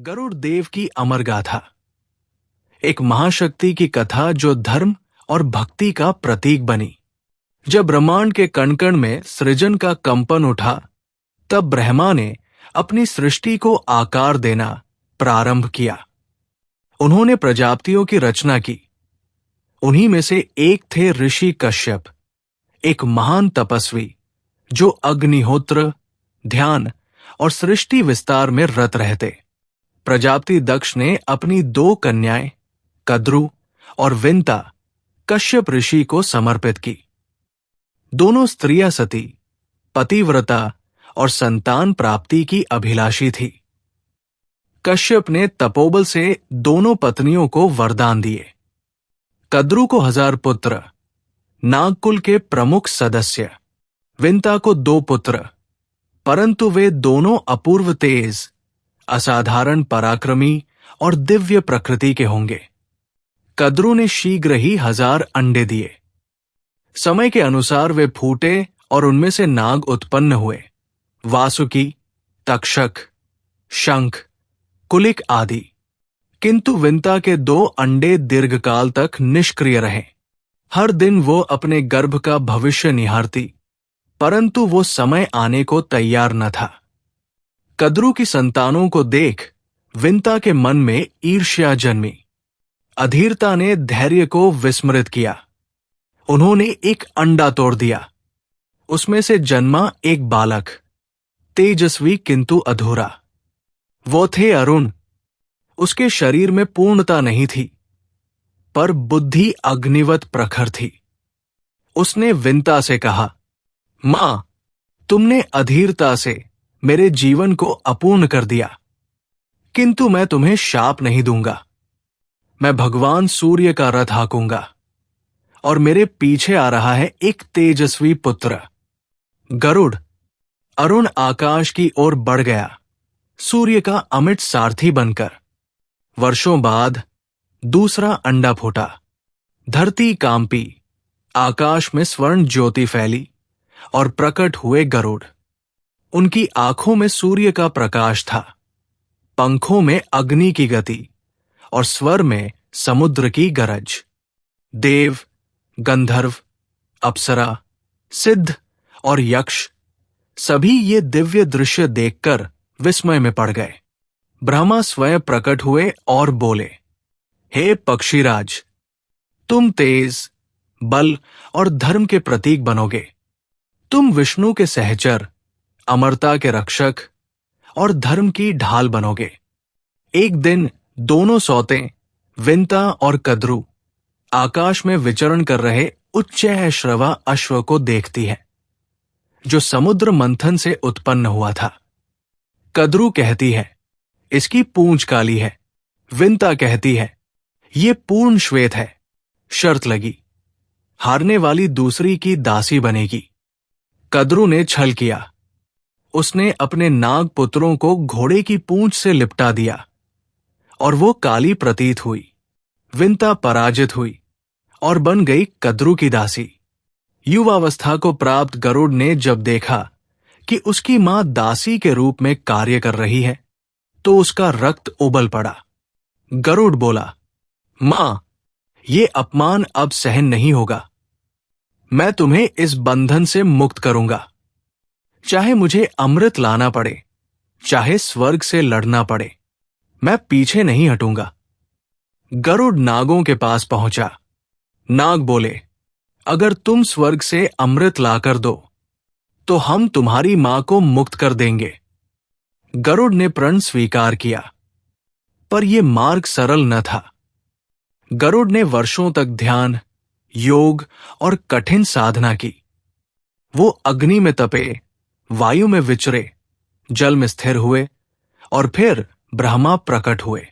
गरुड़ देव की अमर गाथा। एक महाशक्ति की कथा जो धर्म और भक्ति का प्रतीक बनी। जब ब्रह्मांड के कण कण में सृजन का कंपन उठा, तब ब्रह्मा ने अपनी सृष्टि को आकार देना प्रारंभ किया। उन्होंने प्रजातियों की रचना की। उन्हीं में से एक थे ऋषि कश्यप, एक महान तपस्वी जो अग्निहोत्र, ध्यान और सृष्टि विस्तार में रत रहते। प्रजापति दक्ष ने अपनी 2 कन्याएं कद्रु और विंता कश्यप ऋषि को समर्पित की। दोनों स्त्रियां सती, पतिव्रता और संतान प्राप्ति की अभिलाषी थी। कश्यप ने तपोबल से दोनों पत्नियों को वरदान दिए। कद्रु को 1000 पुत्र, नागकुल के प्रमुख सदस्य। विंता को 2 पुत्र, परंतु वे दोनों अपूर्व तेज, असाधारण पराक्रमी और दिव्य प्रकृति के होंगे। कद्रु ने शीघ्र ही 1000 अंडे दिए। समय के अनुसार वे फूटे और उनमें से नाग उत्पन्न हुए, वासुकी, तक्षक, शंख, कुलिक आदि। किंतु विंता के 2 अंडे दीर्घकाल तक निष्क्रिय रहे। हर दिन वो अपने गर्भ का भविष्य निहारती, परंतु वो समय आने को तैयार न था। कद्रु की संतानों को देख विंता के मन में ईर्ष्या जन्मी। अधीरता ने धैर्य को विस्मृत किया। उन्होंने एक अंडा तोड़ दिया। उसमें से जन्मा एक बालक, तेजस्वी किंतु अधूरा। वो थे अरुण। उसके शरीर में पूर्णता नहीं थी, पर बुद्धि अग्निवत प्रखर थी। उसने विंता से कहा, मां, तुमने अधीरता से मेरे जीवन को अपूर्ण कर दिया, किंतु मैं तुम्हें शाप नहीं दूंगा। मैं भगवान सूर्य का रथ हाकूंगा और मेरे पीछे आ रहा है एक तेजस्वी पुत्र गरुड़। अरुण आकाश की ओर बढ़ गया, सूर्य का अमिट सारथी बनकर। वर्षों बाद दूसरा अंडा फूटा। धरती कांपी, आकाश में स्वर्ण ज्योति फैली और प्रकट हुए गरुड़। उनकी आंखों में सूर्य का प्रकाश था, पंखों में अग्नि की गति और स्वर में समुद्र की गरज। देव, गंधर्व, अप्सरा, सिद्ध और यक्ष सभी ये दिव्य दृश्य देखकर विस्मय में पड़ गए। ब्रह्मा स्वयं प्रकट हुए और बोले, हे पक्षीराज, तुम तेज, बल और धर्म के प्रतीक बनोगे। तुम विष्णु के सहचर, अमरता के रक्षक और धर्म की ढाल बनोगे। एक दिन दोनों सौतें विंता और कद्रु आकाश में विचरण कर रहे उच्चैःश्रवा अश्व को देखती है, जो समुद्र मंथन से उत्पन्न हुआ था। कद्रु कहती है, इसकी पूंछ काली है। विंता कहती है, ये पूर्ण श्वेत है। शर्त लगी, हारने वाली दूसरी की दासी बनेगी। कद्रु ने छल किया। उसने अपने नाग पुत्रों को घोड़े की पूंछ से लिपटा दिया और वो काली प्रतीत हुई। विंता पराजित हुई और बन गई कद्रु की दासी। युवावस्था को प्राप्त गरुड़ ने जब देखा कि उसकी मां दासी के रूप में कार्य कर रही है, तो उसका रक्त उबल पड़ा। गरुड़ बोला, मां, ये अपमान अब सहन नहीं होगा। मैं तुम्हें इस बंधन से मुक्त करूंगा। चाहे मुझे अमृत लाना पड़े, चाहे स्वर्ग से लड़ना पड़े, मैं पीछे नहीं हटूंगा। गरुड़ नागों के पास पहुंचा। नाग बोले, अगर तुम स्वर्ग से अमृत लाकर दो, तो हम तुम्हारी मां को मुक्त कर देंगे। गरुड़ ने प्रण स्वीकार किया, पर यह मार्ग सरल न था। गरुड़ ने वर्षों तक ध्यान, योग और कठिन साधना की। वो अग्नि में तपे, वायु में विचरे, जल में स्थिर हुए और फिर ब्रह्मा प्रकट हुए।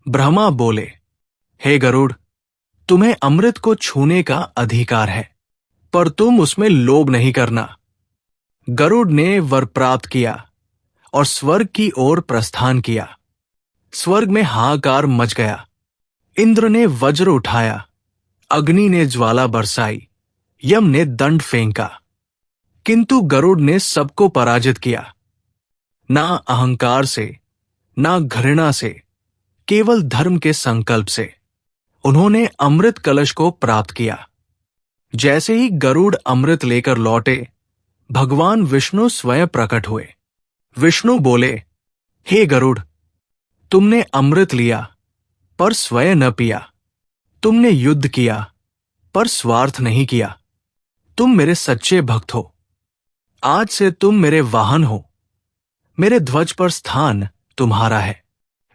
ब्रह्मा बोले, हे गरुड़, तुम्हें अमृत को छूने का अधिकार है, पर तुम उसमें लोभ नहीं करना। गरुड़ ने वर प्राप्त किया और स्वर्ग की ओर प्रस्थान किया। स्वर्ग में हाहाकार मच गया। इंद्र ने वज्र उठाया, अग्नि ने ज्वाला बरसाई, यम ने दंड फेंका, किंतु गरुड़ ने सबको पराजित किया। ना अहंकार से, ना घृणा से, केवल धर्म के संकल्प से उन्होंने अमृत कलश को प्राप्त किया। जैसे ही गरुड़ अमृत लेकर लौटे, भगवान विष्णु स्वयं प्रकट हुए। विष्णु बोले, हे गरुड़, तुमने अमृत लिया पर स्वयं न पिया। तुमने युद्ध किया पर स्वार्थ नहीं किया। तुम मेरे सच्चे भक्त हो। आज से तुम मेरे वाहन हो। मेरे ध्वज पर स्थान तुम्हारा है।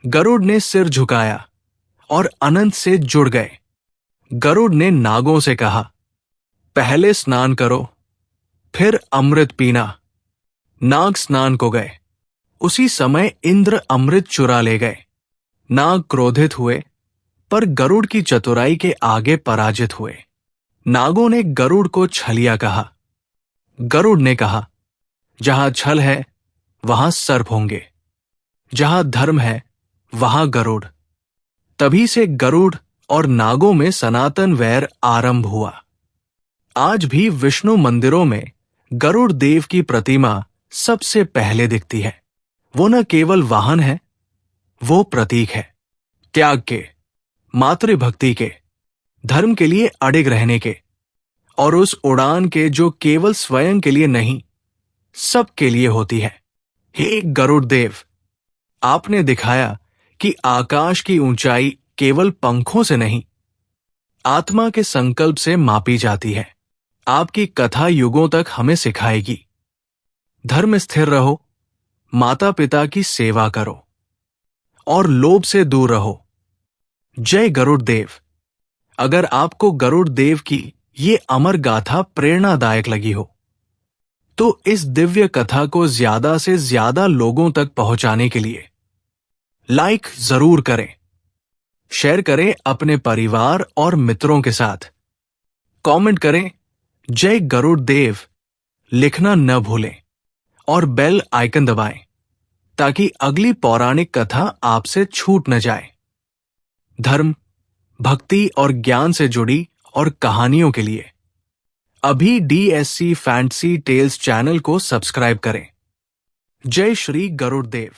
गरुड़ ने सिर झुकाया और अनंत से जुड़ गए। गरुड़ ने नागों से कहा, पहले स्नान करो, फिर अमृत पीना। नाग स्नान को गए। उसी समय इंद्र अमृत चुरा ले गए। नाग क्रोधित हुए, पर गरुड़ की चतुराई के आगे पराजित हुए। नागों ने गरुड़ को छलिया कहा। गरुड़ ने कहा, जहां छल है वहां सर्प होंगे, जहां धर्म है वहां गरुड़। तभी से गरुड़ और नागों में सनातन वैर आरंभ हुआ। आज भी विष्णु मंदिरों में गरुड़ देव की प्रतिमा सबसे पहले दिखती है। वो न केवल वाहन है, वो प्रतीक है त्याग के, मातृभक्ति के, धर्म के लिए अडिग रहने के, और उस उड़ान के जो केवल स्वयं के लिए नहीं, सबके लिए होती है। हे गरुड़ देव, आपने दिखाया कि आकाश की ऊंचाई केवल पंखों से नहीं, आत्मा के संकल्प से मापी जाती है। आपकी कथा युगों तक हमें सिखाएगी। धर्म स्थिर रहो, माता पिता की सेवा करो और लोभ से दूर रहो। जय गरुड़ देव। अगर आपको गरुड़ देव की ये अमर गाथा प्रेरणादायक लगी हो तो इस दिव्य कथा को ज्यादा से ज्यादा लोगों तक पहुंचाने के लिए लाइक जरूर करें, शेयर करें अपने परिवार और मित्रों के साथ, कमेंट करें जय गरुड़ देव लिखना न भूलें और बेल आइकन दबाएं ताकि अगली पौराणिक कथा आपसे छूट न जाए। धर्म, भक्ति और ज्ञान से जुड़ी और कहानियों के लिए अभी DSC फैंटेसी टेल्स चैनल को सब्सक्राइब करें। जय श्री गरुड़ देव।